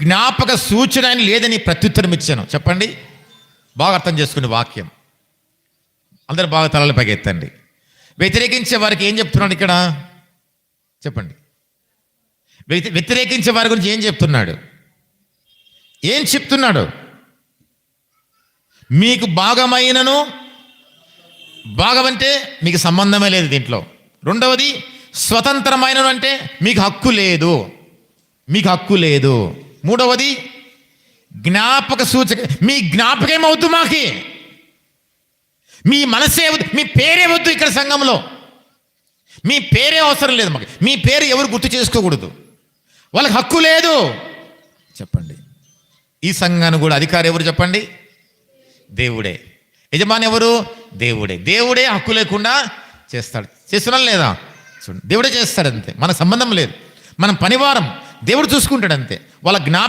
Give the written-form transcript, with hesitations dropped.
జ్ఞాపక సూచన అని లేదని ప్రత్యుత్తరం ఇచ్చాను. చెప్పండి, బాగా అర్థం చేసుకునే వాక్యం. అందరూ బాగా తలలు పైకెత్తండి. వ్యతిరేకించే వారికి ఏం చెప్తున్నాడు ఇక్కడ? చెప్పండి. వ్యతిరేకించే వారి గురించి ఏం చెప్తున్నాడు? ఏం చెప్తున్నాడు? మీకు భాగమైనను, భాగం అంటే మీకు సంబంధమే లేదు దీంట్లో. రెండవది స్వతంత్రమైనను అంటే మీకు హక్కు లేదు, మీకు హక్కు లేదు. మూడవది జ్ఞాపక సూచక, మీ జ్ఞాపకం అవుతూ మాకి, మీ మనసే వద్దు, మీ పేరే వద్దు. ఇక్కడ సంఘంలో మీ పేరే అవసరం లేదు మాకు. మీ పేరు ఎవరు గుర్తు చేసుకోకూడదు, వాళ్ళకి హక్కు లేదు. చెప్పండి, ఈ సంఘాన్ని కూడా అధికారి ఎవరు? చెప్పండి, దేవుడే. యజమాని ఎవరు? దేవుడే. దేవుడే హక్కు లేకుండా చేస్తాడు. చేస్తున్నాం లేదా? చూడండి, దేవుడే చేస్తాడు అంతే, మనకు సంబంధం లేదు. మనం పనివారం, దేవుడు చూసుకుంటాడు అంతే. వాళ్ళ